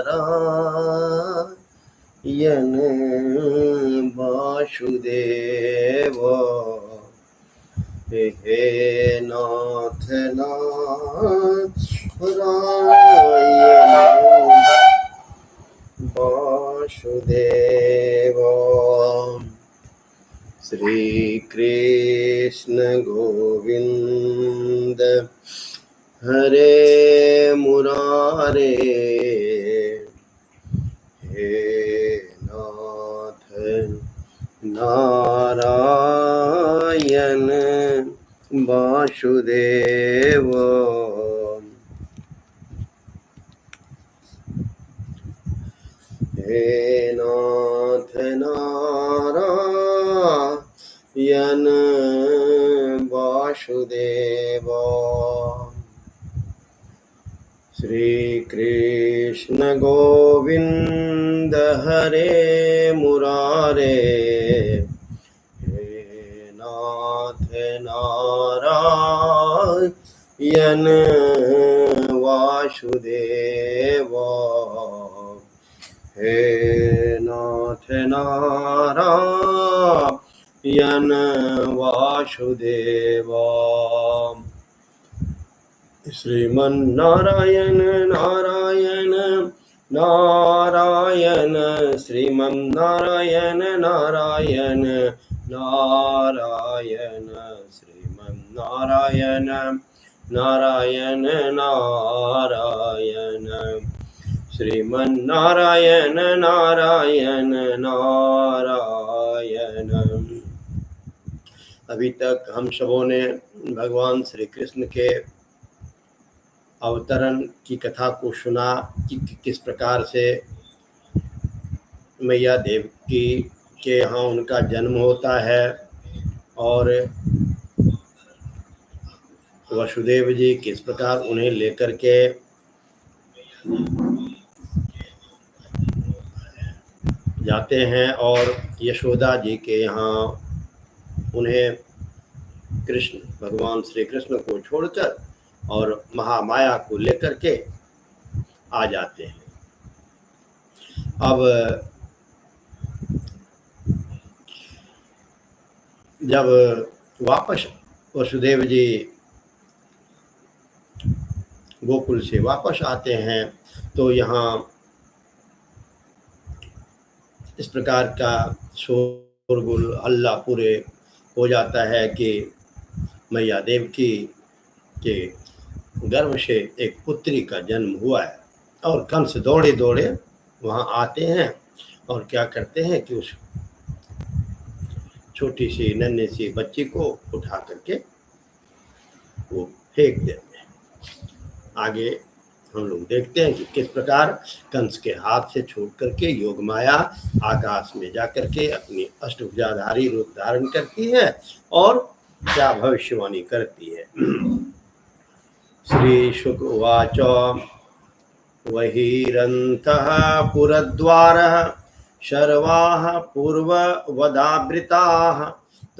नारायण वासुदेव। हे नाथ नारायण वासुदेव। श्री कृष्ण गोविंद हरे मुरारे। हे नाथ नारायण वासुदेव। हे नाथ नारायण वासुदेव। श्री कृष्ण गोविंद हरे मुरारे। हे नाथ नारायण वासुदेव। हे नाथ नारायण वासुदेव। श्रीमन्नारायण नारायण नारायण श्रीमन्नारायण नारायण नारायण श्रीमन्नारायण नारायण नारायण श्रीमन्नारायण नारायण नारायण। अभी तक हम सबों ने भगवान श्री कृष्ण के अवतरण की कथा को सुना कि किस प्रकार से मैया देवकी के यहाँ उनका जन्म होता है और वसुदेव जी किस प्रकार उन्हें लेकर के जाते हैं और यशोदा जी के यहाँ उन्हें कृष्ण भगवान श्री कृष्ण को छोड़कर और महामाया को लेकर के आ जाते हैं। अब जब वापस वसुदेव जी गोकुल से वापस आते हैं तो यहाँ इस प्रकार का शोरगुल हल्ला पूरे हो जाता है कि मैया देवकी के गर्भ से एक पुत्री का जन्म हुआ है और कंस दौड़े दौड़े वहाँ आते हैं और क्या करते हैं कि उस छोटी सी नन्ही सी बच्ची को उठा करके वो फेंक देते हैं। आगे हम लोग देखते हैं कि किस प्रकार कंस के हाथ से छूट करके योग माया आकाश में जाकर के अपनी अष्टभुजाधारी रूप धारण करती है और क्या भविष्यवाणी करती है। श्री शुक उवाच वहीरन्तः पुरद्वारः सर्वाः पूर्ववदावृताः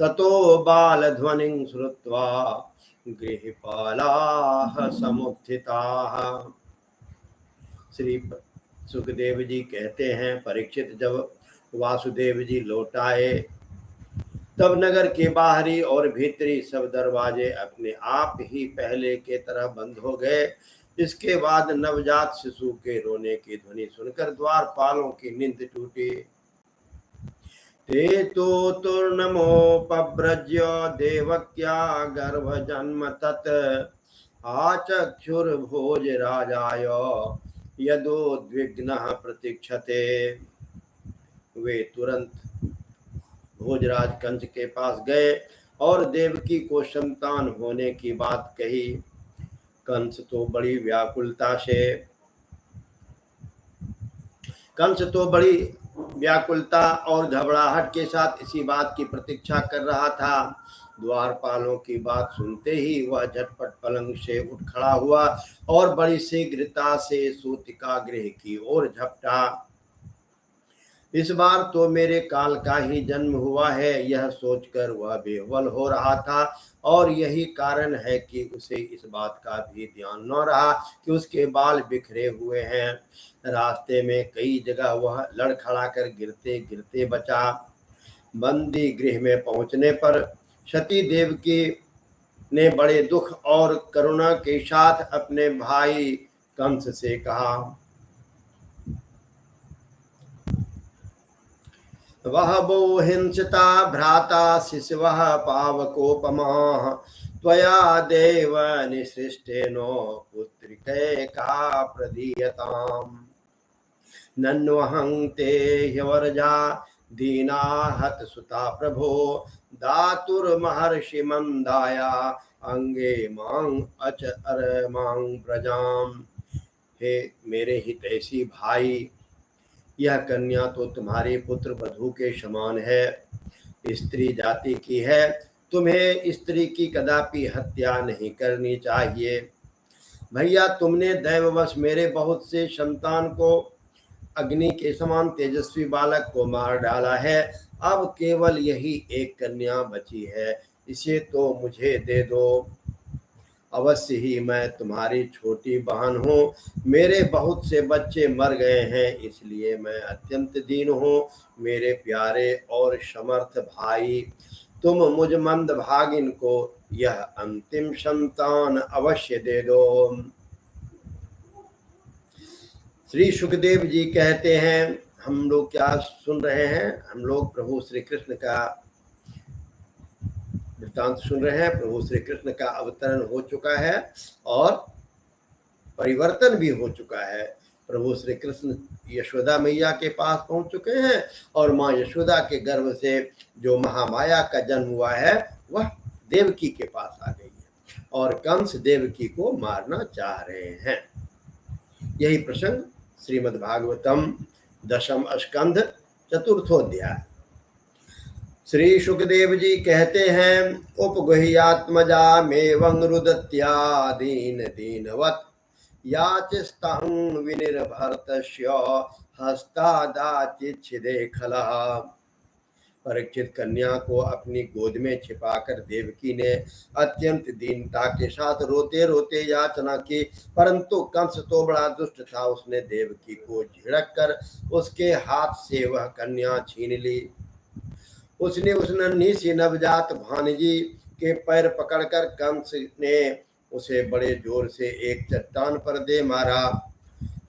ततो बालध्वनिं श्रुत्वा गृहपालाः समुत्थिताः। श्री सुखदेव जी कहते हैं परीक्षित जब वासुदेव जी लौट आए तब नगर के बाहरी और भीतरी सब दरवाजे अपने आप ही पहले के तरह बंद हो गए। इसके बाद नवजात शिशु के रोने की ध्वनि सुनकर द्वारपालों की नींद टूटी। ते तो तूर्णमोपव्रज्य देवक्या गर्भ जन्म तत् आचक्षुर्भोज राजाय यदोद्विग्नः प्रतीक्षते। वे तुरंत भोजराज कंस के पास गए और देवकी को संतान होने की बात कही। कंस तो बड़ी व्याकुलता और घबराहट के साथ इसी बात की प्रतीक्षा कर रहा था। द्वारपालों की बात सुनते ही वह झटपट पलंग से उठ खड़ा हुआ और बड़ी शीघ्रता से सूतिका गृह की ओर झपटा। इस बार तो मेरे काल का ही जन्म हुआ है, यह सोचकर वह बेहवल हो रहा था। और यही कारण है कि उसे इस बात का भी ध्यान न रहा कि उसके बाल बिखरे हुए हैं। रास्ते में कई जगह वह लड़खड़ा कर गिरते गिरते बचा। बंदी गृह में पहुंचने पर सती देवकी ने बड़े दुख और करुणा के साथ अपने भाई कंस से कहा, वह वो हिंसिता भ्राता शिशवः पावकोपमाः त्वया देव निसृष्टेनो पुत्रिकैका प्रदीयताम् नन्वहं ते ह्यवर्जा दीना हत सुता प्रभो दातुर्महर्षि मंदाया अंगे मांग अचर मांग प्रजाम। हे मेरे हितैषी भाई, यह कन्या तो तुम्हारे पुत्र वधू के समान है, स्त्री जाति की है। तुम्हें स्त्री की कदापि हत्या नहीं करनी चाहिए। भैया, तुमने दैववश मेरे बहुत से संतान को अग्नि के समान तेजस्वी बालक को मार डाला है। अब केवल यही एक कन्या बची है, इसे तो मुझे दे दो। अवश्य ही मैं तुम्हारी छोटी बहन हूँ। मेरे बहुत से बच्चे मर गए हैं, इसलिए मैं अत्यंत दीन हूँ। मेरे प्यारे और समर्थ भाई, तुम मुझ मंद भागिन को यह अंतिम संतान अवश्य दे दो। श्री सुखदेव जी कहते हैं, हम लोग क्या सुन रहे हैं? हम लोग प्रभु श्री कृष्ण का वृत्तांत सुन रहे हैं। प्रभु श्री कृष्ण का अवतरण हो चुका है और परिवर्तन भी हो चुका है। प्रभु श्री कृष्ण यशोदा मैया के पास पहुंच चुके हैं और माँ यशोदा के गर्भ से जो महामाया का जन्म हुआ है वह देवकी के पास आ गई है और कंस देवकी को मारना चाह रहे हैं। यही प्रसंग श्रीमद् भागवतम दशम स्कंध चतुर्थोध्याय। श्री सुखदेव जी कहते हैं, उपगुह्यात्मजा मेवं रुदत्या दीन दीनवत याचिस्तं विनिर्भर्तस्य हस्तादाचिच्छिदे खलः। परीक्षित कन्या को अपनी गोद में छिपाकर देवकी ने अत्यंत दीनता के साथ रोते रोते याचना की, परंतु कंस तो बड़ा दुष्ट था। उसने देवकी को झिड़क कर उसके हाथ से वह कन्या छीन ली। उसने उस नन्ही सी नवजात भानजी के पैर पकड़कर कंस ने उसे बड़े जोर से एक चट्टान पर दे मारा।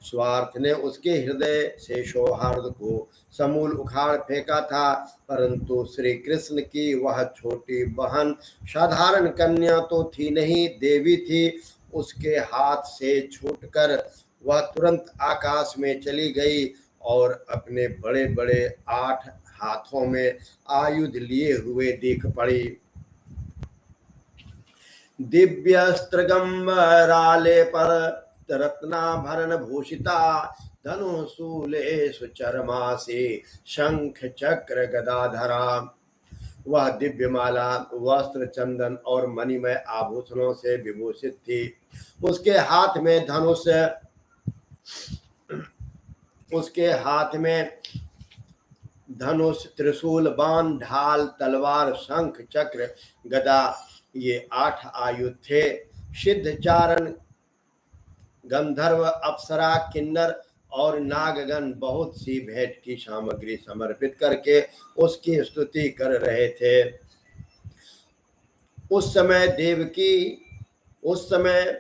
स्वार्थ ने उसके हृदय से सौहार्द को समूल उखाड़ फेंका था, परंतु श्री कृष्ण की वह छोटी बहन साधारण कन्या तो थी नहीं, देवी थी। उसके हाथ से छूटकर वह तुरंत आकाश में चली गई और अपने बड़े बड़े 8 हाथों में आयुध लिए हुए दिख पड़ी। दिव्यस्त्रगंबराले पर रत्नाभरण भूषिता धनुशूले सुचरमा से शंख चक्र गदाधरा। वह दिव्यमाला वस्त्र चंदन और मणिमय आभूषणों से विभूषित थी। उसके हाथ में धनुष त्रिशूल बाण ढाल तलवार शंख चक्र गदा ये 8 आयुध थे। सिद्ध चारण गंधर्व अप्सरा किन्नर और नागगण बहुत सी भेंट की सामग्री समर्पित करके उसकी स्तुति कर रहे थे। उस समय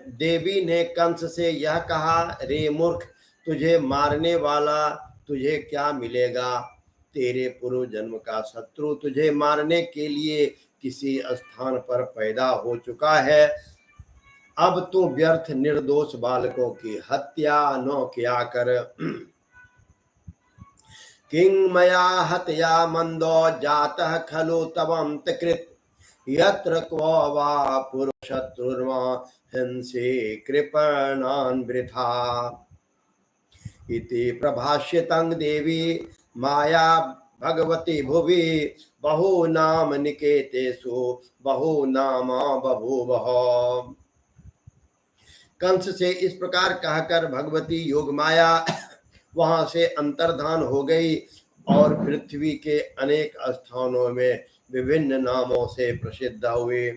देवी ने कंस से यह कहा, रे मूर्ख, तुझे मारने वाला तुझे क्या मिलेगा? तेरे पूर्व जन्म का शत्रु तुझे मारने के लिए किसी स्थान पर पैदा हो चुका है। अब तू व्यर्थ निर्दोष बालकों की हत्या न किया कर। किंग मया हत्या मंदो जातः खलु तवंतकृत यत्र क्व वा पुरुषशत्रुर्मा हिंसे कृपणान् वृथा इति प्रभाष्यतं देवी माया भगवती भुवि बहुनाम निकेतेषु बहुनामा बभूवः। कंस से इस प्रकार कहकर भगवती योगमाया वहां से अंतर्धान हो गई। और पृथ्वी के अनेक स्थानों में विभिन्न नामों से प्रसिद्ध हुए।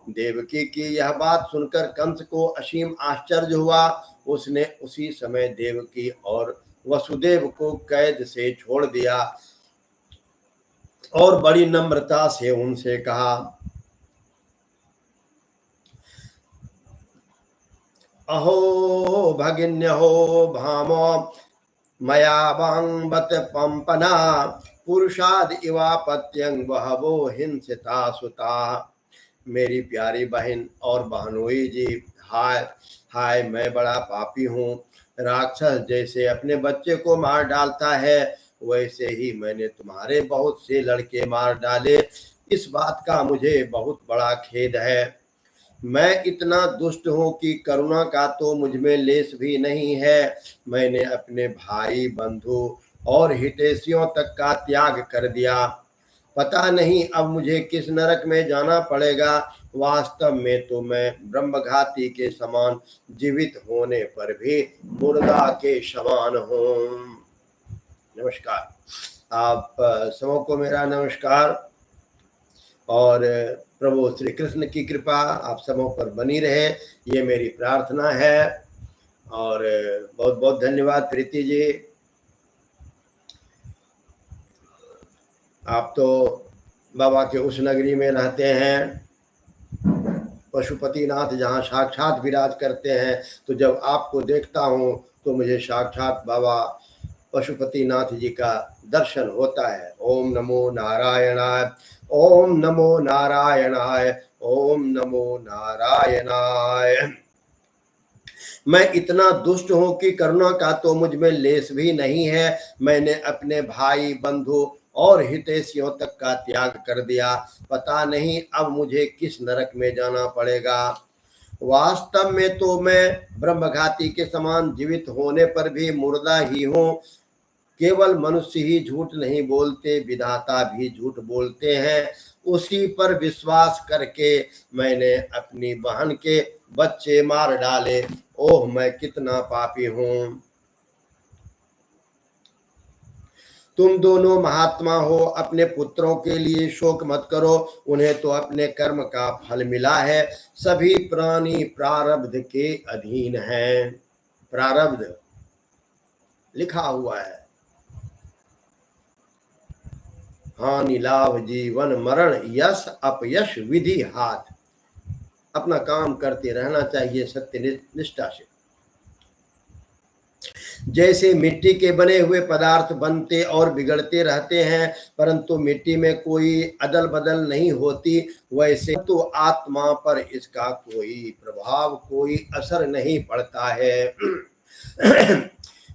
देवकी की यह बात सुनकर कंस को असीम आश्चर्य हुआ। उसने उसी समय देवकी और वसुदेव को कैद से छोड़ दिया और बड़ी नम्रता से उनसे कहा, अहो भगिन्यहो भामो मया वांगबत पंपना पुरुषाद इवापत्यंग बहवो हिंसिता सुता। मेरी प्यारी बहन और बहनोई जी, हाय हाय, मैं बड़ा पापी हूँ। राक्षस जैसे अपने बच्चे को मार डालता है, वैसे ही मैंने तुम्हारे बहुत से लड़के मार डाले। इस बात का मुझे बहुत बड़ा खेद है। मैं इतना दुष्ट हूँ कि करुणा का तो मुझ में लेश भी नहीं है। मैंने अपने भाई, बंधु और हितैषियों तक का त्याग कर दिया। पता नहीं अब मुझे किस नरक में जाना पड़ेगा। वास्तव में तो मैं ब्रह्मघाती के समान जीवित होने पर भी मुर्दा के समान हूँ। नमस्कार। आप सबको मेरा नमस्कार और प्रभु श्री कृष्ण की कृपा आप सबों पर बनी रहे, ये मेरी प्रार्थना है। और बहुत बहुत धन्यवाद प्रीति जी। आप तो बाबा के उस नगरी में रहते हैं, पशुपतिनाथ, जहाँ साक्षात विराज करते हैं। तो जब आपको देखता हूँ तो मुझे साक्षात बाबा पशुपतिनाथ जी का दर्शन होता है। ओम नमो नारायणाय, ओम नमो नारायणाय, ओम नमो नारायणाय। मैं इतना दुष्ट हूँ कि करुणा का तो मुझ में लेश भी नहीं है। मैंने अपने भाई, बंधु और हितैषियों तक का त्याग कर दिया। पता नहीं अब मुझे किस नरक में जाना पड़ेगा। वास्तव में तो मैं ब्रह्मघाती के समान जीवित होने पर भी मुर्दा ही हूँ। केवल मनुष्य ही झूठ नहीं बोलते, विधाता भी झूठ बोलते हैं। उसी पर विश्वास करके मैंने अपनी बहन के बच्चे मार डाले। ओह, मैं कितना पापी हूँ। तुम दोनों महात्मा हो, अपने पुत्रों के लिए शोक मत करो। उन्हें तो अपने कर्म का फल मिला है। सभी प्राणी प्रारब्ध के अधीन हैं। प्रारब्ध लिखा हुआ है। हानि लाभ जीवन मरण यश अपयश विधि हाथ। अपना काम करते रहना चाहिए सत्य निष्ठा से। जैसे मिट्टी के बने हुए पदार्थ बनते और बिगड़ते रहते हैं, परंतु मिट्टी में कोई अदल बदल नहीं होती, वैसे तो आत्मा पर इसका कोई प्रभाव, कोई असर नहीं पड़ता है।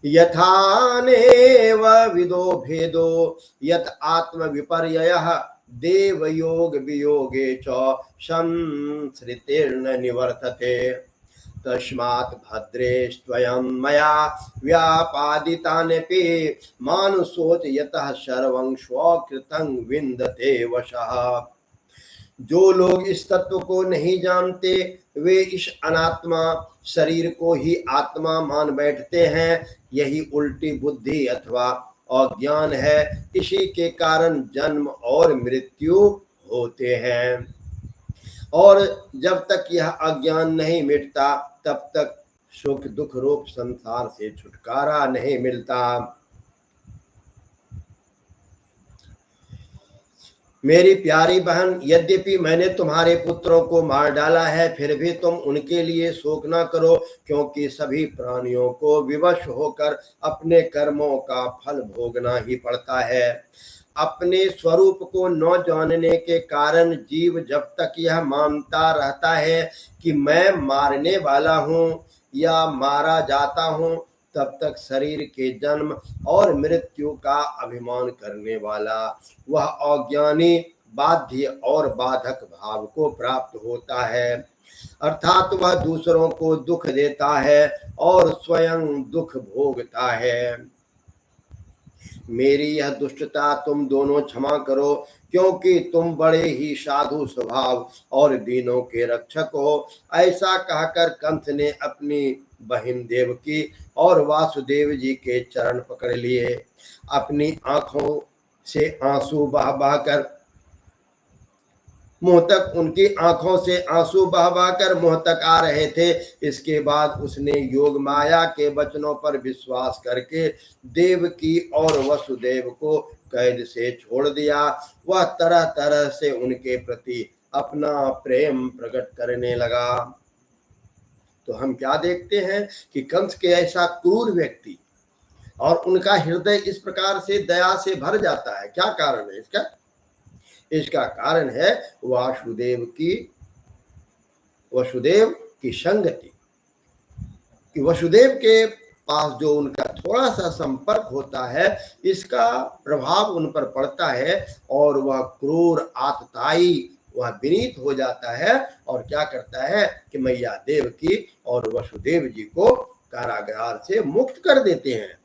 यथानेव विदो भेदो यत आत्म विपर्ययः देव योग वियोगे च संसृतिर्न निवर्तते। तस्मात् भद्रे स्वयं मया व्यापादितान्यपि मानुषोच यतः सर्वं स्वकृतं विन्दते वशः। जो लोग इस तत्व को नहीं जानते, वे इस अनात्मा शरीर को ही आत्मा मान बैठते हैं। यही उल्टी बुद्धि अथवा अज्ञान है। इसी के कारण जन्म और मृत्यु होते हैं। और जब तक यह अज्ञान नहीं मिटता, तब तक सुख दुख रूप संसार से छुटकारा नहीं मिलता। मेरी प्यारी बहन, यद्यपि मैंने तुम्हारे पुत्रों को मार डाला है, फिर भी तुम उनके लिए शोक न करो, क्योंकि सभी प्राणियों को विवश होकर अपने कर्मों का फल भोगना ही पड़ता है। अपने स्वरूप को न जानने के कारण जीव जब तक यह मानता रहता है कि मैं मारने वाला हूँ या मारा जाता हूँ, तब तक शरीर के जन्म और मृत्यु का अभिमान करने वाला वह अज्ञानी बाध्य और बाधक भाव को प्राप्त होता है। अर्थात वह दूसरों को दुख देता है और स्वयं दुख भोगता है। मेरी यह दुष्टता तुम दोनों क्षमा करो, क्योंकि तुम बड़े ही साधु स्वभाव और दीनों के रक्षक हो। ऐसा कहकर कंस ने अपनी बहन देवकी और वासुदेव जी के चरण पकड़ लिए। अपनी आंखों से आंसू बहा बहाकर मुंह तक उनकी आंखों से आंसू बह बहकर मुंह तक आ रहे थे। इसके बाद उसने योग माया के वचनों पर विश्वास करके देवकी और वसुदेव को कैद से छोड़ दिया। वह तरह तरह से उनके प्रति अपना प्रेम प्रकट करने लगा। तो हम क्या देखते हैं कि कंस के ऐसा क्रूर व्यक्ति और उनका हृदय इस प्रकार से दया से भर जाता है, क्या कारण है इसका? इसका कारण है वसुदेव की संगति, कि वसुदेव के पास जो उनका थोड़ा सा संपर्क होता है, इसका प्रभाव उन पर पड़ता है और वह क्रूर आतताई, वह विनीत हो जाता है और क्या करता है कि मैया देवकी और वसुदेव जी को कारागार से मुक्त कर देते हैं।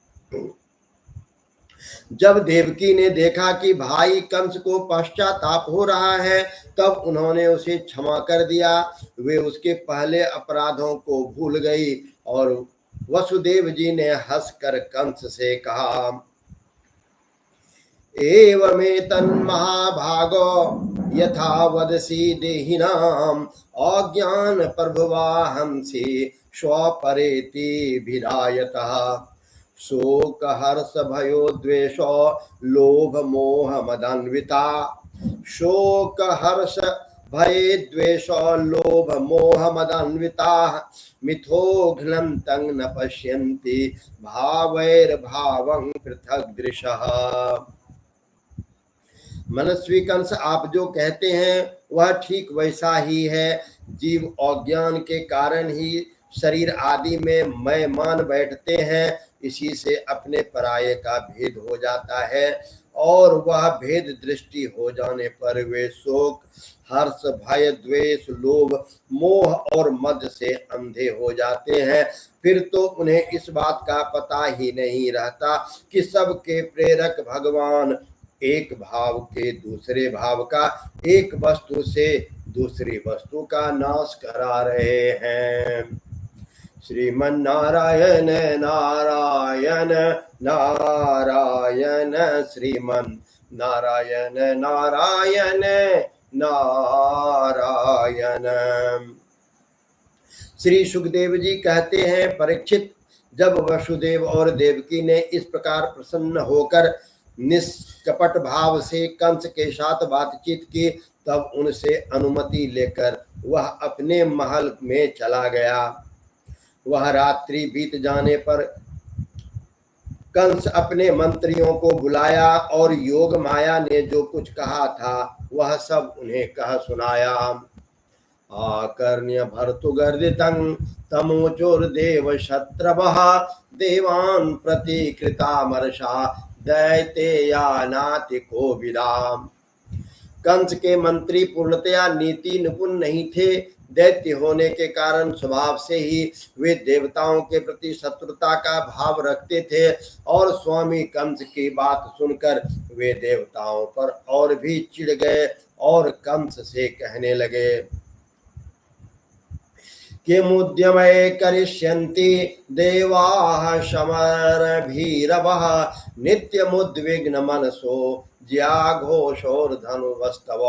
जब देवकी ने देखा कि भाई कंस को पश्चाताप हो रहा है, तब उन्होंने उसे क्षमा कर दिया। वे उसके पहले अपराधों को भूल गई और वसुदेव जी ने हंसकर कंस से कहा, एवमेतन्महाभागो यथा वदसि देहिनां अज्ञान प्रभवाहंसि स्वपरेति भिरायतः शोक हर्ष भयो द्वेषो लोभ मोह मदान्विता शोक हर्ष भये द्वेषो लोभ मोह मदान्विता मिथोघ्नं तं न पश्यन्ति भावैर्भावं पृथक् दृशः। मनस्वी कंस, आप जो कहते हैं वह ठीक वैसा ही है। जीव अज्ञान के कारण ही शरीर आदि में मैं मान बैठते हैं, इसी से अपने पराये का भेद हो जाता है और वह भेद दृष्टि हो जाने पर वे शोक हर्ष भय द्वेष लोभ मोह और मद से अंधे हो जाते हैं। फिर तो उन्हें इस बात का पता ही नहीं रहता कि सबके प्रेरक भगवान एक भाव के दूसरे भाव का, एक वस्तु से दूसरी वस्तु का नाश करा रहे हैं। श्रीमन नारायण नारायण नारायण श्रीमन नारायण नारायण नारायण। श्री सुखदेव जी कहते हैं, परीक्षित, जब वसुदेव और देवकी ने इस प्रकार प्रसन्न होकर निष्कपट भाव से कंस के साथ बातचीत की, तब उनसे अनुमति लेकर वह अपने महल में चला गया। वह रात्रि बीत जाने पर कंस अपने मंत्रियों को बुलाया और योग माया ने जो कुछ कहा था वह सब उन्हें कह सुनाया। आकर्ण्य भर्तुगर्दितं तमोचोर्देव शत्रवः देवान् प्रतिकृतामर्षा दैतेयानाति कोविदाम्। कंस के मंत्री पूर्णतया नीति निपुण नहीं थे। दैत्य होने के कारण स्वभाव से ही वे देवताओं के प्रति शत्रुता का भाव रखते थे और स्वामी कंस की बात सुनकर वे देवताओं पर और भी चिढ़ गए और कंस से कहने लगे, किमुद्यमे करिष्यन्ति देवाः समरभीरवः नित्यमुद्विग्न मनसो ज्याघोषोर्धनुवस्तव।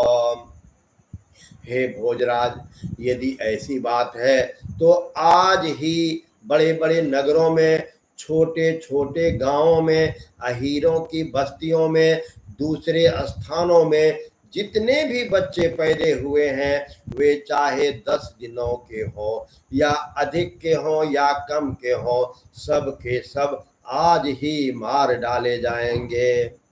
हे भोजराज, यदि ऐसी बात है तो आज ही बड़े बड़े नगरों में, छोटे छोटे गांवों में, अहीरों की बस्तियों में, दूसरे स्थानों में जितने भी बच्चे पैदे हुए हैं, वे चाहे 10 दिनों के हों या अधिक के हों या कम के हों, सब के सब आज ही मार डाले जाएंगे।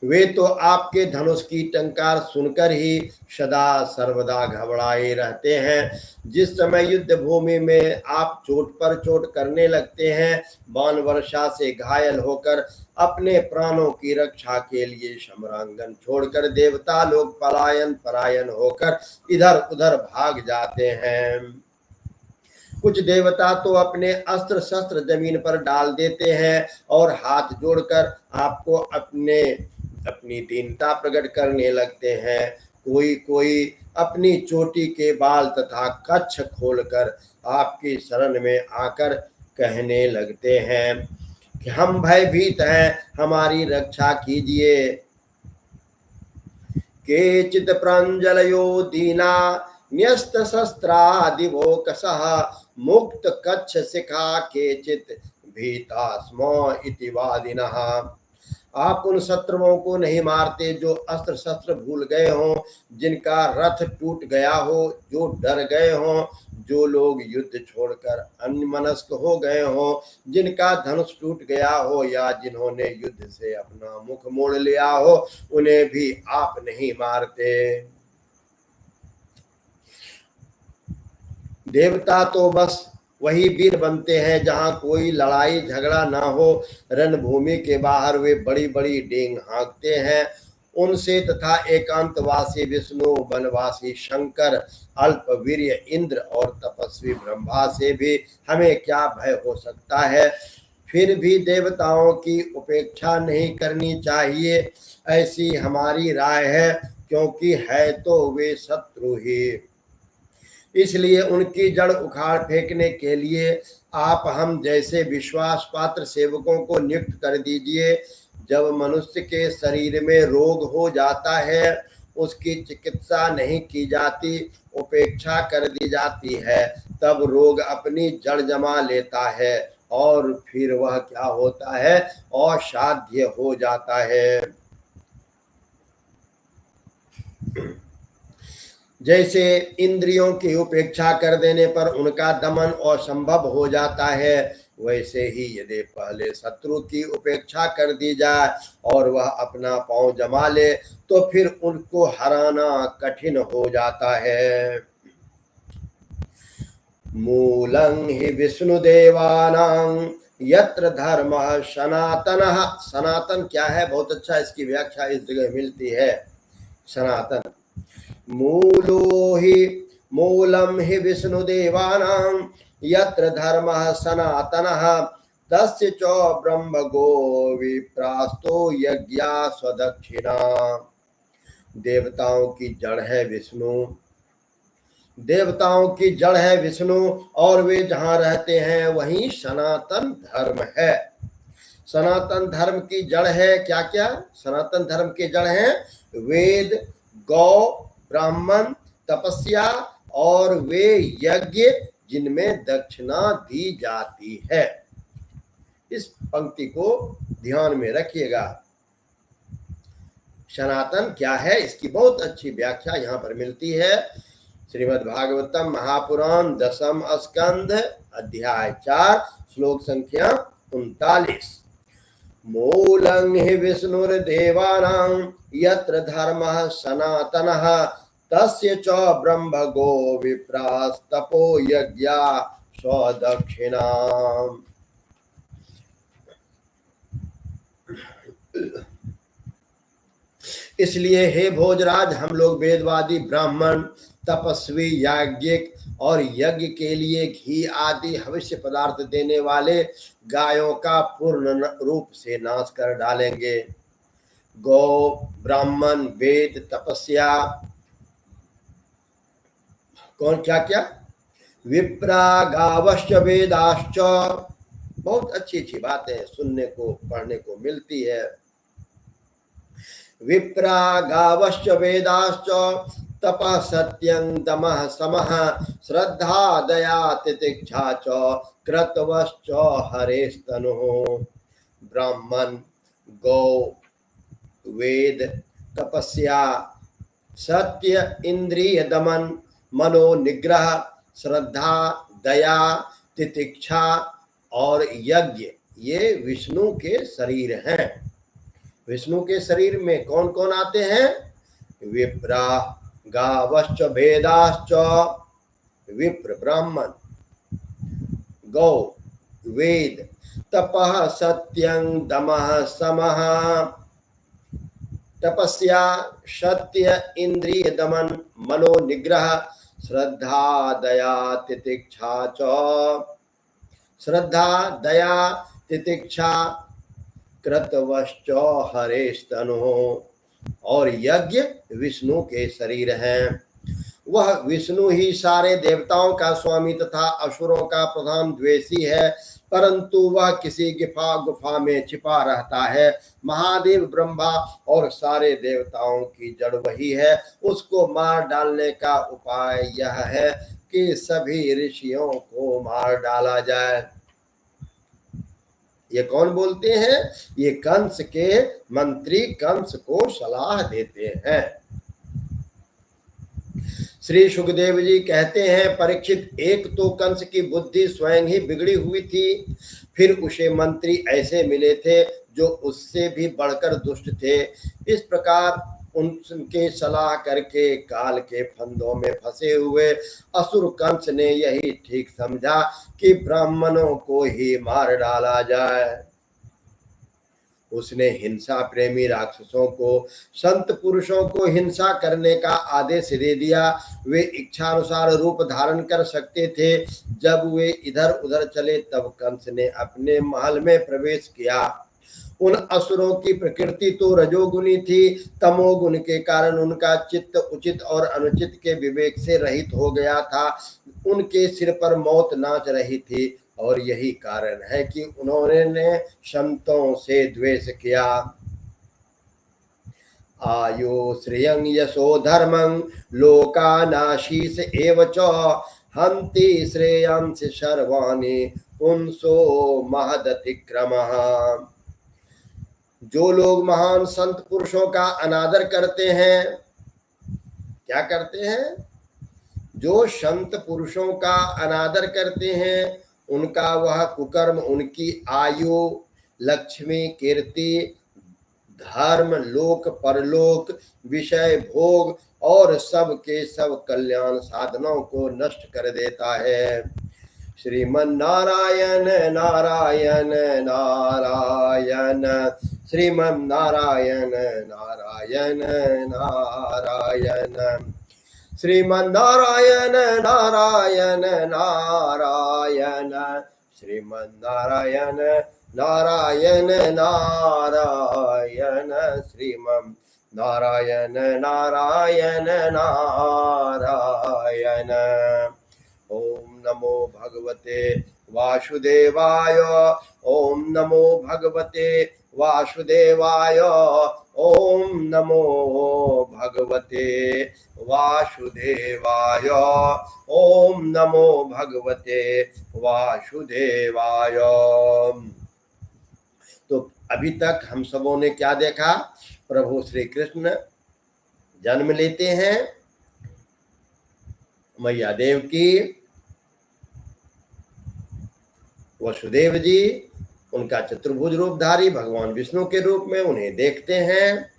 वे तो आपके धनुष की टंकार सुनकर ही सदा सर्वदा घबराए रहते हैं। जिस समय युद्ध भूमि में आप चोट पर चोट करने लगते हैं, बाण वर्षा से घायल होकर अपने प्राणों की रक्षा के लिए सम्रांगन छोड़कर देवता लोग परायण होकर इधर उधर भाग जाते हैं। कुछ देवता तो अपने अस्त्र शस्त्र जमीन पर डाल देते हैं और हाथ जोड़कर आपको अपनी दीनता प्रकट करने लगते हैं। कोई कोई अपनी चोटी के बाल तथा कच्छ खोलकर आपकी शरण में आकर कहने लगते हैं कि हम भयभीत हैं, हमारी रक्षा कीजिए। केचित् प्राञ्जलयो दीना न्यस्त शस्त्रादिवोकसः मुक्त कच्छ शिखा केचित् भीता स्म इति वादिनः। आप उन शत्रुओं को नहीं मारते जो अस्त्र शस्त्र भूल गए हों, जिनका रथ टूट गया हो, जो डर गए हों, जो लोग युद्ध छोड़कर अन्यमनस्क हो गए हों, जिनका धनुष टूट गया हो या जिन्होंने युद्ध से अपना मुख मोड़ लिया हो, उन्हें भी आप नहीं मारते। देवता तो बस वही वीर बनते हैं जहां कोई लड़ाई झगड़ा ना हो। रणभूमि के बाहर वे बड़ी बड़ी डेंग हाँकते हैं। उनसे तथा एकांतवासी विष्णु, वनवासी शंकर, अल्पवीर्य इंद्र और तपस्वी ब्रह्मा से भी हमें क्या भय हो सकता है। फिर भी देवताओं की उपेक्षा नहीं करनी चाहिए, ऐसी हमारी राय है, क्योंकि है तो वे शत्रु ही। इसलिए उनकी जड़ उखाड़ फेंकने के लिए आप हम जैसे विश्वास पात्र सेवकों को नियुक्त कर दीजिए। जब मनुष्य के शरीर में रोग हो जाता है, उसकी चिकित्सा नहीं की जाती, उपेक्षा कर दी जाती है, तब रोग अपनी जड़ जमा लेता है और फिर वह क्या होता है, असाध्य हो जाता है। जैसे इंद्रियों की उपेक्षा कर देने पर उनका दमन असंभव हो जाता है, वैसे ही यदि पहले शत्रु की उपेक्षा कर दी जाए और वह अपना पांव जमा ले, तो फिर उनको हराना कठिन हो जाता है। मूलं हि विष्णुदेवानां यत्र धर्मः सनातनः। सनातन क्या है? बहुत अच्छा इसकी व्याख्या इस जगह मिलती है। सनातन मूलं हि विष्णुदेवानां यत्र धर्मः सनातनः तस्य च ब्रह्मगो विप्रास्तो यज्ञा स्वदक्षिणा। देवताओं की जड़ है विष्णु, देवताओं की जड़ है विष्णु, और वे जहां रहते हैं वहीं सनातन धर्म है। सनातन धर्म की जड़ है क्या क्या? सनातन धर्म की जड़ है वेद, गौ, ब्राह्मण, तपस्या और वे यज्ञ जिनमें दक्षिणा दी जाती है। इस पंक्ति को ध्यान में रखिएगा। सनातन क्या है, इसकी बहुत अच्छी व्याख्या यहाँ पर मिलती है। श्रीमद् भागवतम महापुराण 10th स्कंध अध्याय 4 श्लोक संख्या 39। मूलं हि विष्णुर्देवानां यत्र धर्मः सनातनः तस्य च ब्रह्मगो विप्रास्तपो यज्ञा स्वदक्षिणा। इसलिए हे भोजराज, हम लोग वेदवादी ब्राह्मण, तपस्वी, याज्ञिक और यज्ञ के लिए घी आदि हविष्य पदार्थ देने वाले गायों का पूर्ण रूप से नाश कर डालेंगे। गौ, ब्राह्मण, वेद, तपस्या, कौन क्या क्या? विप्रा गावश्च वेदाश्च। बहुत अच्छी अच्छी बातें सुनने को पढ़ने को मिलती है। विप्रा गावश्च वेदाश्च तपः सत्यं दमः समः श्रद्धा दया तितिक्षा च क्रतवश्च हरेस्तनुः। ब्राह्मण, गौ, वेद, तपस्या, सत्य, इंद्रिय दमन, मनो निग्रह, श्रद्धा, दया, तितिक्षा और यज्ञ, ये विष्णु के शरीर हैं। विष्णु के शरीर में कौन कौन आते हैं? विप्रा गावश्च भेदाश्च, विप्र ब्राह्मण, गौ, वेद, तपः सत्यं दमः समः, तपस्या, सत्य, इंद्रिय दमन, मनो निग्रह, श्रद्धा दया तितिक्षा च, श्रद्धा दया तितिक्षा कृतवश्च हरेस्तनो, और यज्ञ विष्णु के शरीर हैं। वह विष्णु ही सारे देवताओं का स्वामी तथा असुरों का प्रधान द्वेषी है, परंतु वह किसी गुफा में छिपा रहता है। महादेव ब्रह्मा और सारे देवताओं की जड़ वही है। उसको मार डालने का उपाय यह है कि सभी ऋषियों को मार डाला जाए। ये कौन बोलते हैं? ये कंस के मंत्री कंस को सलाह देते हैं। श्री सुखदेव जी कहते हैं, परीक्षित, एक तो कंस की बुद्धि स्वयं ही बिगड़ी हुई थी, फिर उसे मंत्री ऐसे मिले थे जो उससे भी बढ़कर दुष्ट थे। इस प्रकार उनके सलाह करके काल के फंदों में फंसे हुए असुर कंस ने यही ठीक समझा कि ब्राह्मणों को ही मार डाला जाए। उसने हिंसा प्रेमी राक्षसों को संत पुरुषों को हिंसा करने का आदेश दे दिया। वे इच्छानुसार रूप धारण कर सकते थे। जब वे इधर उधर चले तब कंस ने अपने महल में प्रवेश किया। उन असुरों की प्रकृति तो रजोगुनी थी। तमोगुण के कारण उनका चित्त उचित और अनुचित के विवेक से रहित हो गया था। उनके सिर पर मौत नाच रही थी, और यही कारण है कि उन्होंने संतों से द्वेष किया। आयु श्रियं यशो धर्मं लोकानाशीष एव च हन्ति श्रेयांसि सर्वाणि पुंसो महदतिक्रमः। जो लोग महान संत पुरुषों का अनादर करते हैं, क्या करते हैं? जो संत पुरुषों का अनादर करते हैं, उनका वह कुकर्म उनकी आयु, लक्ष्मी, कीर्ति, धर्म, लोक परलोक, विषय भोग और सब के सब कल्याण साधनों को नष्ट कर देता है। श्रीमन नारायण नारायण नारायण, श्रीमन नारायण नारायण नारायण, श्रीमन नारायण नारायण नारायण, श्रीमन नारायण नारायण नारायण, श्रीमन नारायण नारायण नारायण। ओम नमो भगवते वासुदेवाय, ओम नमो भगवते वासुदेवाय, ओम नमो भगवते वासुदेवाय, ओम नमो भगवते वासुदेवाय। तो अभी तक हम सबों ने क्या देखा? प्रभु श्री कृष्ण जन्म लेते हैं, मैया देव की, वसुदेव जी उनका चतुर्भुज रूपधारी भगवान विष्णु के रूप में उन्हें देखते हैं।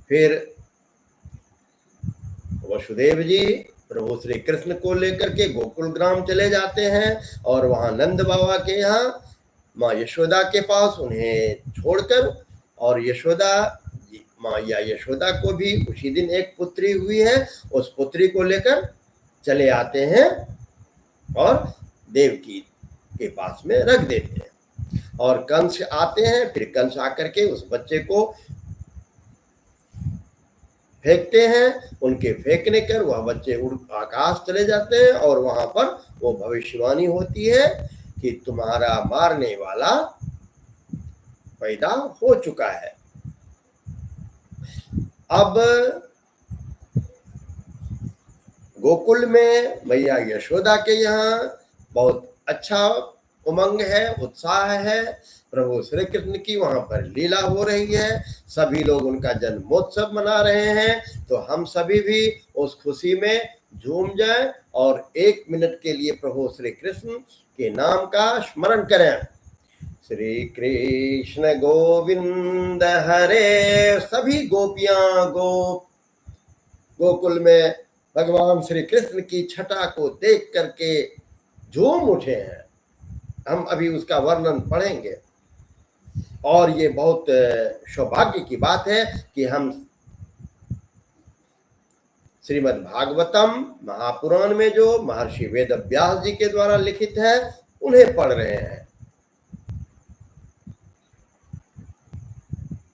फिर वसुदेव जी प्रभु श्री कृष्ण को लेकर के गोकुल ग्राम चले जाते हैं, और वहां नंद बाबा के यहाँ माँ यशोदा के पास उन्हें छोड़कर, और यशोदा माँ या यशोदा को भी उसी दिन एक पुत्री हुई है, उस पुत्री को लेकर चले आते हैं और देवकी के पास में रख देते हैं। और कंस आते हैं, फिर कंस आकर के उस बच्चे को फेंकते हैं। उनके फेंकने कर वह बच्चे उड़ आकाश चले जाते हैं, और वहां पर वो भविष्यवाणी होती है कि तुम्हारा मारने वाला पैदा हो चुका है। अब गोकुल में मैया यशोदा के यहाँ बहुत अच्छा उमंग है, उत्साह है। प्रभु श्री कृष्ण की वहां पर लीला हो रही है, सभी लोग उनका जन्मोत्सव मना रहे हैं। तो हम सभी भी उस खुशी में झूम जाएं और 1 मिनट के लिए प्रभु श्री कृष्ण के नाम का स्मरण करें। श्री कृष्ण गोविंद हरे। सभी गोपियां गोकुल में भगवान श्री कृष्ण की छटा को देख करके झूम उठे हैं। हम अभी उसका वर्णन पढ़ेंगे, और ये बहुत सौभाग्य की बात है कि हम श्रीमद् भागवतम महापुराण में जो महर्षि वेद व्यास जी के द्वारा लिखित है उन्हें पढ़ रहे हैं।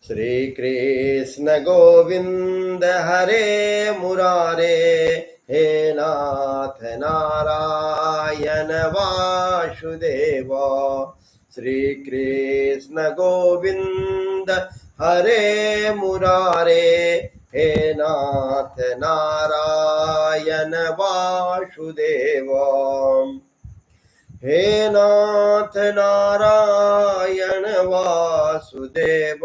श्री कृष्ण गोविंद हरे मुरारे, हे नाथ नारायण वासुदेव। श्री कृष्ण गोविंद हरे मुरारे, हे नाथ नारायण वासुदेव। हे नाथ नारायण वासुदेव,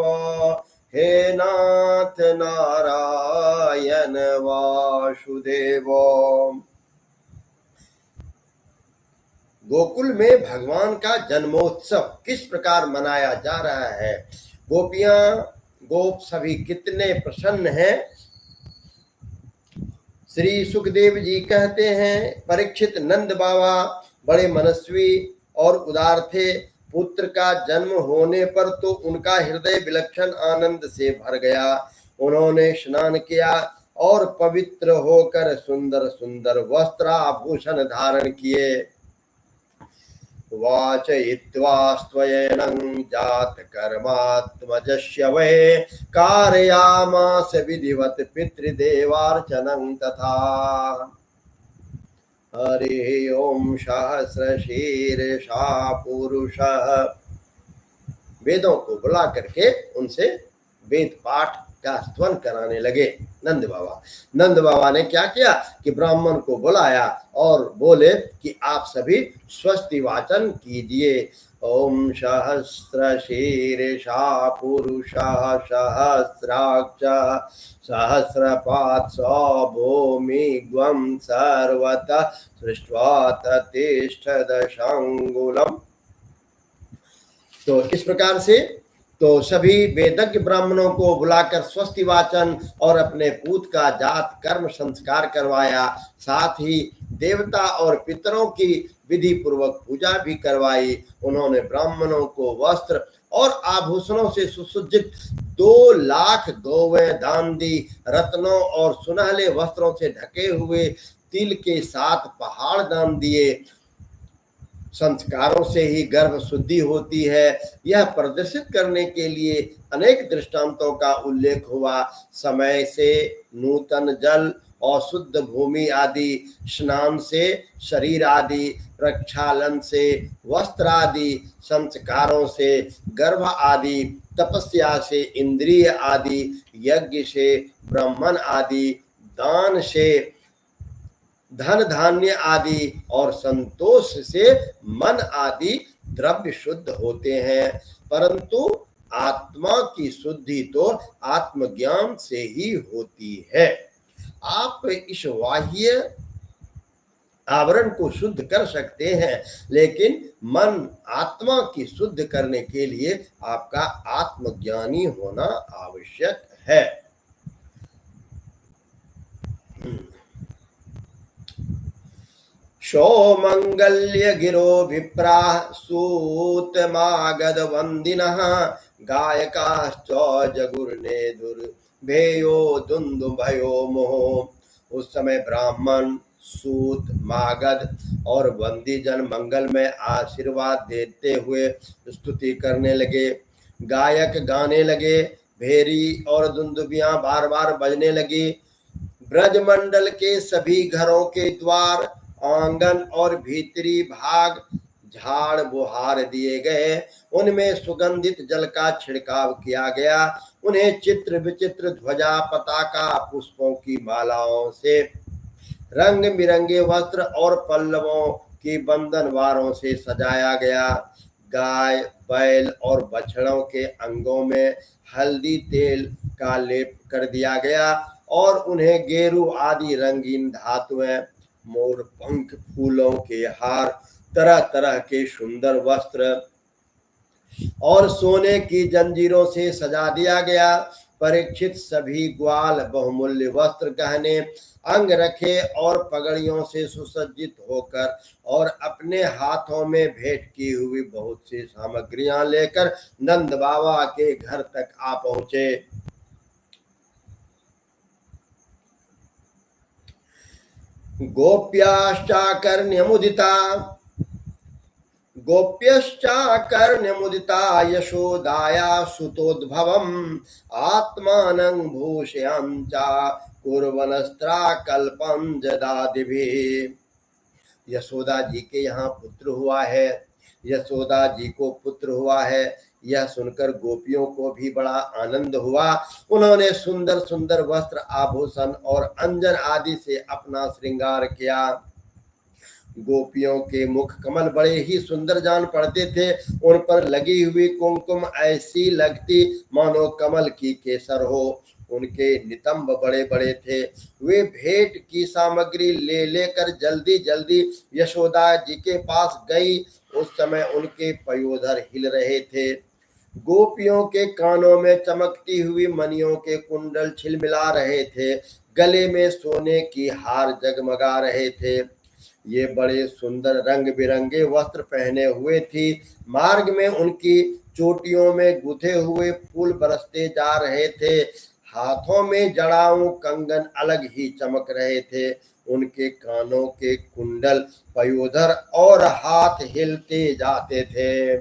हे नाथ नारायण वासुदेव। गोकुल में भगवान का जन्मोत्सव किस प्रकार मनाया जा रहा है, गोपियां गोप सभी कितने प्रसन्न हैं। श्री सुखदेव जी कहते हैं, परीक्षित नंद बाबा बड़े मनस्वी और उदार थे। पुत्र का जन्म होने पर तो उनका हृदय विलक्षण आनंद से भर गया। उन्होंने स्नान किया और पवित्र होकर सुंदर सुंदर वस्त्राभूषण धारण किए। वाचयित्वा स्वयं जात कर्मात्मजस्य वै, कारयामास विधिवत पितृदेवार्चनं तथा। हरि ओम सहस्रशीर्षा पुरुषः। वेदों को बुला करके उनसे वेद पाठ का स्तवन कराने लगे नंद बाबा। नंद बाबा ने क्या किया कि ब्राह्मण को बुलाया और बोले कि आप सभी स्वस्ति वाचन कीजिए। ओम सहस्रशीर्षा पुरुषः सहस्राक्ष सहस्रपात् भूमिग्वं सर्वतः सृष्ट्वा ततिष्ठदशांगुलम्। तो इस प्रकार से तो सभी वेदज्ञ ब्राह्मणों को बुलाकर स्वस्ति वाचन और अपने पूत का जात कर्म संस्कार करवाया। साथ ही देवता और पितरों की विधि पूर्वक पूजा भी करवाई। उन्होंने ब्राह्मणों को वस्त्र और आभूषणों से सुसज्जित 2 लाख गौवें दान दी। रत्नों और सुनहले वस्त्रों से ढके हुए तिल के 7 पहाड़ दान दिए। संस्कारों से ही गर्भ शुद्धि होती है, यह प्रदर्शित करने के लिए अनेक दृष्टांतों का उल्लेख हुआ। समय से नूतन जल और शुद्ध भूमि आदि, स्नान से शरीर आदि, प्रक्षालन से वस्त्र आदि, संस्कारों से गर्भ आदि, तपस्या से इंद्रिय आदि, यज्ञ से ब्राह्मण आदि, दान से धन धान्य आदि और संतोष से मन आदि द्रव्य शुद्ध होते हैं। परंतु आत्मा की शुद्धि तो आत्मज्ञान से ही होती है। आप इस बाह्य आवरण को शुद्ध कर सकते हैं, लेकिन मन आत्मा की शुद्ध करने के लिए आपका आत्मज्ञानी होना आवश्यक है। सौमंगल्य गिरो विप्रा सूतमागध वंदिनः, गायकाश्च जगुर्ने दुर्भेयो दुंदुभयो मोह। उस समय ब्राह्मण, सूत, मागध और वंदी जन मंगल में आशीर्वाद देते हुए स्तुति करने लगे। गायक गाने लगे, भेरी और दुंदुबियां बार बार बजने लगी। ब्रजमंडल के सभी घरों के द्वार, आंगन और भीतरी भाग झाड़ बुहार दिए गए। उनमें सुगंधित जल का छिड़काव किया गया। उन्हें चित्र विचित्र ध्वजा, पताका, पुष्पों की मालाओं से, रंग बिरंगे वस्त्र और पल्लवों की बंधनवारों से सजाया गया। गाय, बैल और बछड़ों के अंगों में हल्दी तेल का लेप कर दिया गया और उन्हें गेरू आदि रंगीन धातुएं, मोर पंख, फूलों के हार, तरह तरह के सुंदर वस्त्र और सोने की जंजीरों से सजा दिया गया। परीक्षित सभी ग्वाल, बहुमूल्य वस्त्र, गहने, अंग रखे और पगड़ियों से सुसज्जित होकर और अपने हाथों में भेंट की हुई बहुत सी सामग्रियां लेकर नंद बाबा के घर तक आ पहुंचे। गोप्याश्चाकर्ण्यमुदिता गोप्यश्चाकर्ण्यमुदिता यशोदाया सुतोद्भवम् आत्मानं भूषयं च कुर्वनस्त्राकल्पं जदादिभिः। यशोदा जी के यहाँ पुत्र हुआ है, यशोदा जी को पुत्र हुआ है, यह सुनकर गोपियों को भी बड़ा आनंद हुआ। उन्होंने सुंदर सुंदर वस्त्र आभूषण और अंजन आदि से अपना श्रृंगार किया। गोपियों के मुख कमल बड़े ही सुंदर जान पड़ते थे। उन पर लगी हुई कुमकुम ऐसी लगती मानो कमल की केसर हो। उनके नितंब बड़े बड़े थे। वे भेंट की सामग्री ले लेकर जल्दी जल्दी यशोदा जी के पास गई। उस समय उनके पयोधर हिल रहे थे। गोपियों के कानों में चमकती हुई मणियों के कुंडल छिलमिला रहे थे। गले में सोने की हार जगमगा रहे थे। ये बड़े सुंदर रंग बिरंगे वस्त्र पहने हुए थी। मार्ग में उनकी चोटियों में गुथे हुए फूल बरसते जा रहे थे। हाथों में जड़ाऊ कंगन अलग ही चमक रहे थे। उनके कानों के कुंडल, पयोधर और हाथ हिलते जाते थे।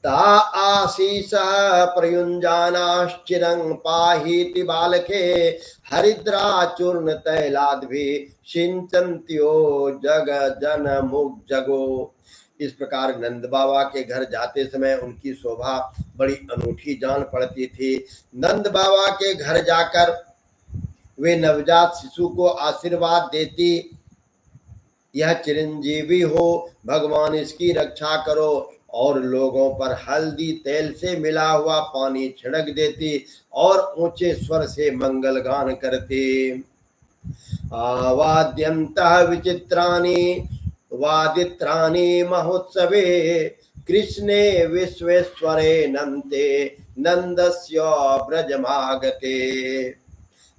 ता आशीष प्रयुञ्जानाश्चिरं पाहीति बालके हरिद्राचूर्ण तैलाद्भि सिंचन्त्यो जग जन मुख जगो। इस प्रकार नंद बाबा के घर जाते समय उनकी शोभा बड़ी अनूठी जान पड़ती थी। नंद बाबा के घर जाकर वे नवजात शिशु को आशीर्वाद देती, यह चिरंजीवी हो, भगवान इसकी रक्षा करो, और लोगों पर हल्दी तेल से मिला हुआ पानी छिड़क देती और ऊंचे स्वर से मंगल गान करती। आवाद्यन्तः विचित्राणि वादित्राणि महोत्सवे कृष्णे विश्वेश्वरे नन्ते नंदस्य ब्रजमागते।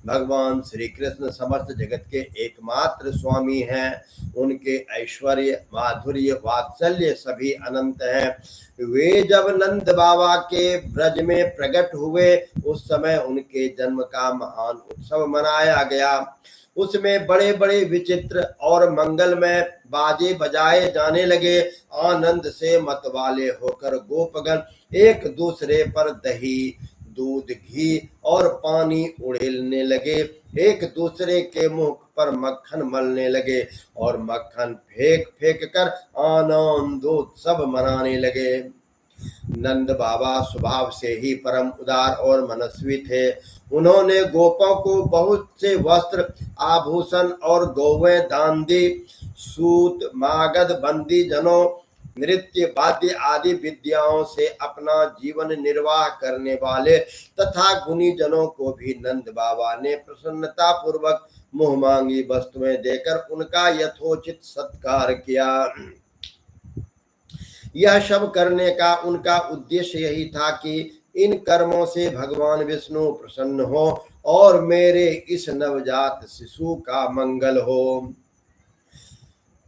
भगवान श्री कृष्ण समस्त जगत के एकमात्र स्वामी हैं। उनके ऐश्वर्य, माधुर्य, वात्सल्य सभी अनंत हैं। वे जब नंद बाबा के ब्रज में प्रकट हुए उस समय उनके जन्म का महान उत्सव मनाया गया। उसमें बड़े बड़े विचित्र और मंगलमय बाजे बजाए जाने लगे। आनंद से मतवाले होकर गोपगण एक दूसरे पर दही, दूध, घी और पानी उड़ेलने लगे। एक दूसरे के मुंह पर मक्खन मलने लगे और मक्खन फेंक फेंक कर आनंदोत्सव मनाने लगे। नंद बाबा स्वभाव से ही परम उदार और मनस्वी थे। उन्होंने गोपों को बहुत से वस्त्र, आभूषण और गौवें दान दी। सूत, मागध, बंदी जनों, नृत्य, वाद्य आदि विद्याओं से अपना जीवन निर्वाह करने वाले तथा गुणी जनों को भी नंद बाबा ने प्रसन्नता पूर्वक मुंह मांगी वस्तुएं देकर उनका यथोचित सत्कार किया। यह सब करने का उनका उद्देश्य यही था कि इन कर्मों से भगवान विष्णु प्रसन्न हो और मेरे इस नवजात शिशु का मंगल हो।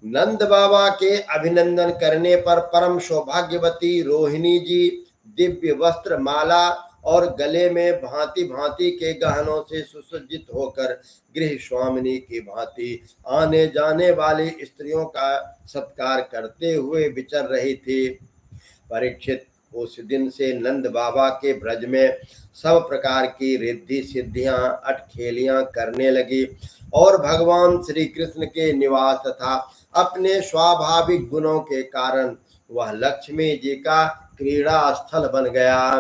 नंद बाबा के अभिनंदन करने पर परम सौभाग्यवती रोहिणी जी दिव्य वस्त्र, माला और गले में भांति भांति के गहनों से सुसज्जित होकर गृह स्वामिनी की भांति आने जाने वाली स्त्रियों का सत्कार करते हुए विचर रही थी। परीक्षित, उस दिन से नंद बाबा के ब्रज में सब प्रकार की रिद्धि सिद्धियां, अटखेलियां करने लगी और भगवान श्री कृष्ण के निवास तथा अपने स्वाभाविक गुणों के कारण वह लक्ष्मी जी का क्रीड़ा स्थल बन गया।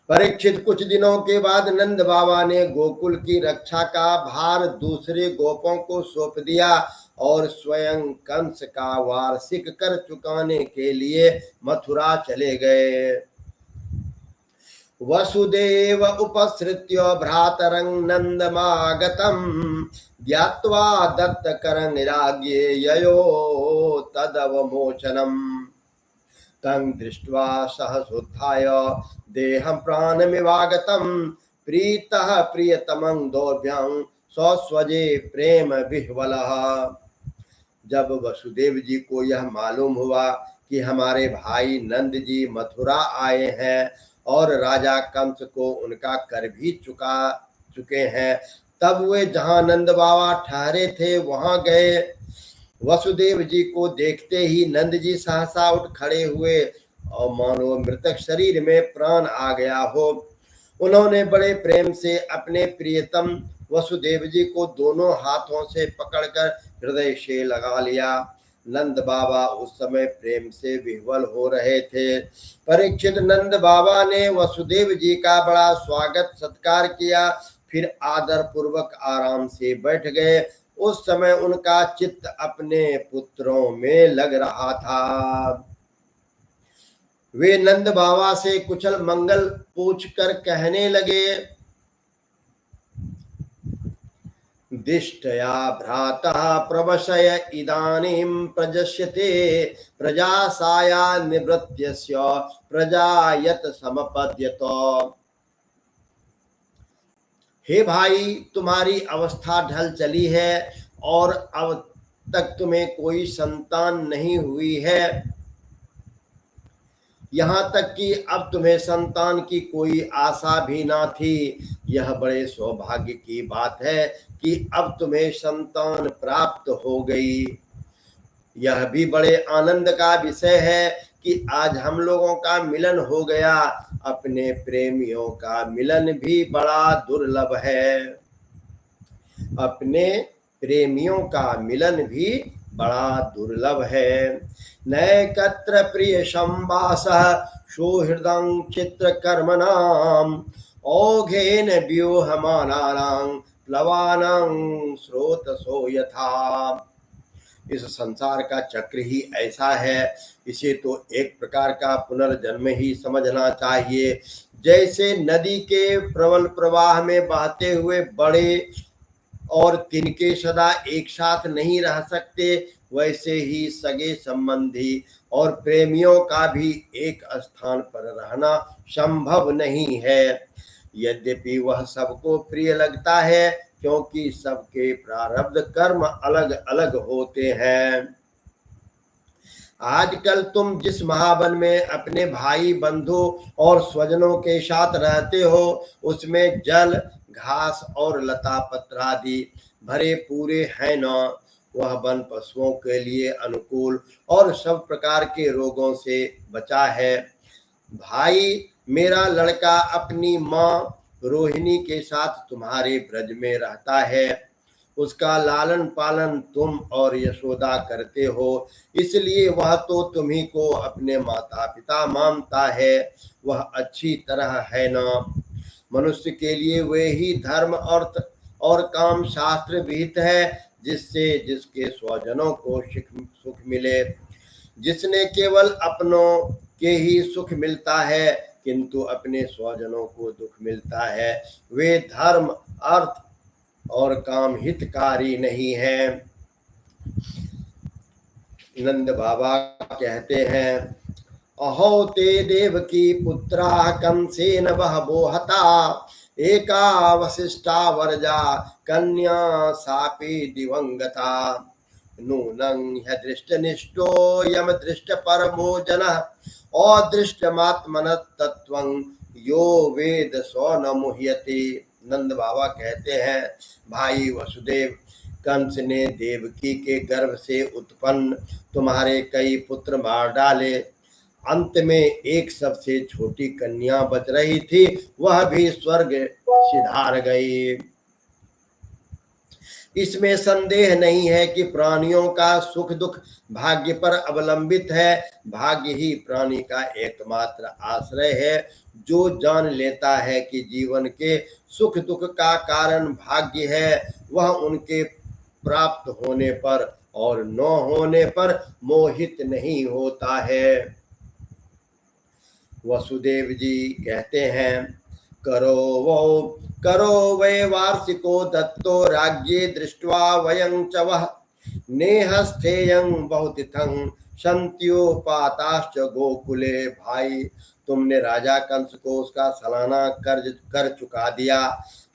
परीक्षित, कुछ दिनों के बाद नंद बाबा ने गोकुल की रक्षा का भार दूसरे गोपों को सौंप दिया और स्वयं कंस का वार्षिक कर चुकाने के लिए मथुरा चले गए। वसुदेव उपसृत्य भ्रातरं नंदमागतम् ज्ञात्वा दत्तकरं राज्ञे ययो तदवमोचनम् तं दृष्ट्वा सहसोत्थाय देहं प्राणमिवागतं प्रीतः प्रियतमं दौर्भ्यां सस्वजे प्रेम विह्वलः। जब वसुदेव जी को यह मालूम हुआ कि हमारे भाई नंद जी मथुरा आए हैं और राजा कंस को उनका कर भी चुके हैं, तब वे जहां नंद बाबा ठहरे थे वहां गए। वसुदेव जी को देखते ही नंद जी सहसा उठ खड़े हुए और मानो मृतक शरीर में प्राण आ गया हो। उन्होंने बड़े प्रेम से अपने प्रियतम वसुदेव जी को दोनों हाथों से पकड़कर हृदय से लगा लिया। नंद बाबा उस समय प्रेम से विह्वल हो रहे थे। परीक्षित नंद बाबा ने वसुदेव जी का बड़ा स्वागत सत्कार किया, फिर आदर पूर्वक आराम से बैठ गए। उस समय उनका चित्त अपने पुत्रों में लग रहा था। वे नंद बाबा से कुशल मंगल पूछकर कहने लगे, दिष्टया भ्रातः प्रवशय इदानीं प्रजस्यते प्रजासाया निवृत्त्यस्य प्रजायत समपद्यत। हे भाई, तुम्हारी अवस्था ढल चली है और अब तक तुम्हें कोई संतान नहीं हुई है। यहाँ तक कि अब तुम्हें संतान की कोई आशा भी ना थी। यह बड़े सौभाग्य की बात है कि अब तुम्हें संतान प्राप्त हो गई। यह भी बड़े आनंद का विषय है कि आज हम लोगों का मिलन हो गया। अपने प्रेमियों का मिलन भी बड़ा दुर्लभ है। अपने प्रेमियों का मिलन भी बड़ा दुर्लभ है। नैकत्र प्रिय संवासः सुहृदं चित्रकर्मणाम् औघेन व्यूहमानानां प्लवानां स्रोतसो यथा। इस संसार का चक्र ही ऐसा है, इसे तो एक प्रकार का पुनर्जन्म ही समझना चाहिए। जैसे नदी के प्रबल प्रवाह में बहते हुए बड़े और तिनके सदा एक साथ नहीं रह सकते, वैसे ही सगे संबंधी और प्रेमियों का भी एक स्थान पर रहना संभव नहीं है। यद्यपि वह सबको प्रिय लगता है, क्योंकि सबके प्रारब्ध कर्म अलग अलग होते हैं। आजकल तुम जिस महावन में अपने भाई बंधु और स्वजनों के साथ रहते हो, उसमें जल घास और लता पत्र आदि भरे पूरे हैं न। वह वन पशुओं के लिए अनुकूल और सब प्रकार के रोगों से बचा है। भाई, मेरा लड़का अपनी माँ रोहिणी के साथ तुम्हारे ब्रज में रहता है। उसका लालन पालन तुम और यशोदा करते हो, इसलिए वह तो तुम्ही को अपने माता पिता मानता है। वह अच्छी तरह है ना। मनुष्य के लिए वे ही धर्म अर्थ और काम शास्त्र विहित है, जिससे जिसके स्वजनों को सुख मिले। जिसने केवल अपनों के ही सुख मिलता है, किंतु अपने स्वजनों को दुख मिलता है, वे धर्म अर्थ और काम हितकारी नहीं है। नंद बाबा कहते हैं, अहो ते देवकी पुत्रा कंसेन बहवो हता एका वसिष्ठा वरजा कन्या सापि दिवंगता। नूनं ह्यदृष्टनिष्ठो यम दृष्ट परमो जनः अदृष्टमात्मन तत्वं यो वेद सो न मुह्यते। नंद बाबा कहते हैं, भाई वसुदेव, कंस ने देवकी के गर्भ से उत्पन्न तुम्हारे कई पुत्र मार डाले। अंत में एक सबसे छोटी कन्या बच रही थी, वह भी स्वर्ग सिधार गई। इसमें संदेह नहीं है कि प्राणियों का सुख दुख भाग्य पर अवलंबित है। भाग्य ही प्राणी का एकमात्र आश्रय है। जो जान लेता है कि जीवन के सुख दुख का कारण भाग्य है, वह उनके प्राप्त होने पर और न होने पर मोहित नहीं होता है। वसुदेव जी कहते हैं, करो वै वार्षिको दत्तो राज्ये दृष्ट्वा वयं च वः नेहस्थेयं बहुतिथं सन्त्योपाताश्च गोकुले। भाई, तुमने राजा कंस को उसका सालाना कर्ज कर चुका दिया।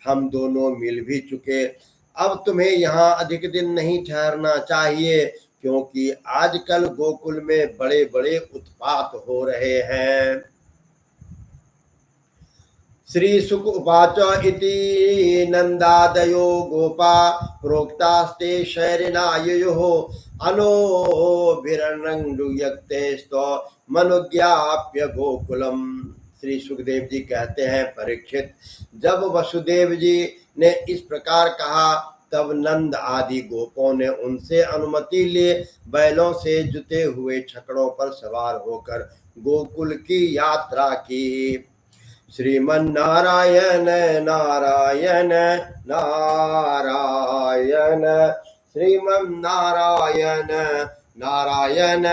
हम दोनों मिल भी चुके। अब तुम्हें यहाँ अधिक दिन नहीं ठहरना चाहिए, क्योंकि आजकल गोकुल में बड़े बड़े उत्पात हो रहे हैं। श्री शुक उवाच इति नंदादयो गोपा प्रोक्तास्ते शैरिनाययोः अनोभिरनङ्गुयक्तेस्तो मनुज्ञाप्य गोकुलम। श्री सुखदेव जी कहते हैं, परीक्षित, जब वसुदेव जी ने इस प्रकार कहा तब नंद आदि गोपों ने उनसे अनुमति लिए बैलों से जुते हुए छकड़ों पर सवार होकर गोकुल की यात्रा की। श्रीमन्नारायण नारायण नारायण श्रीमन्नारायण नारायण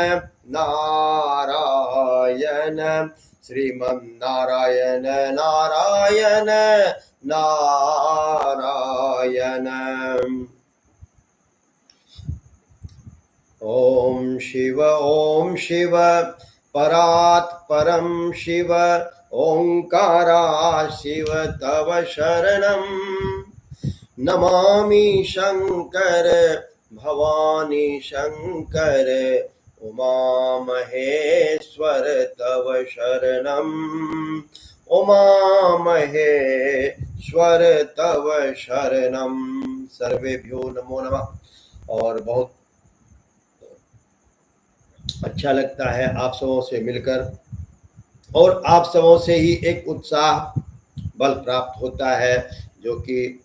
नारायण श्रीमन्नारायण नारायण नारायण। ओम शिव परात् परम शिव ओंकारा शिव तव शरणं नमामि शंकर भवानी शंकर उमा महेश्वर तव शरणं उमा महेश्वर तव शरणं। सर्वेभ्यो नमो नमः। और बहुत अच्छा लगता है आप सबों से मिलकर, और आप सबों से ही एक उत्साह बल प्राप्त होता है, जो कि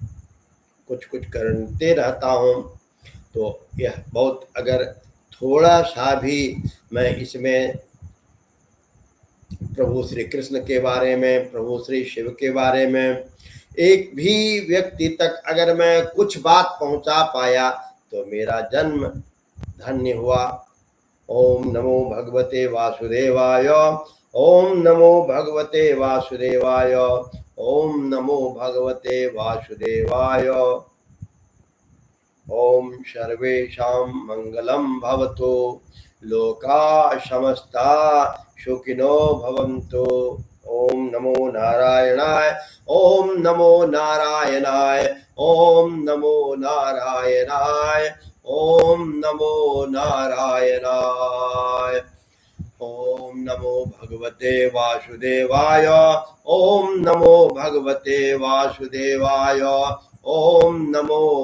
कुछ कुछ करते रहता हूँ। तो यह बहुत, अगर थोड़ा सा भी मैं इसमें प्रभु श्री कृष्ण के बारे में, प्रभु श्री शिव के बारे में एक भी व्यक्ति तक अगर मैं कुछ बात पहुंचा पाया तो मेरा जन्म धन्य हुआ। ओम नमो भगवते वासुदेवाय। ओम नमो भगवते वासुदेवाय। ओम नमो भगवते वासुदेवाय। ओम सर्वेषां मंगलं भवतु, लोका समस्ता सुखिनो भवन्तु। ओम नमो नारायणाय। ओम नमो नारायणाय। ओम नमो नारायणाय। ओम नमो नारायणाय। ओम नमो भगवते वासुदेवाय। ओम नमो भगवते वासुदेवाय। ओम नमो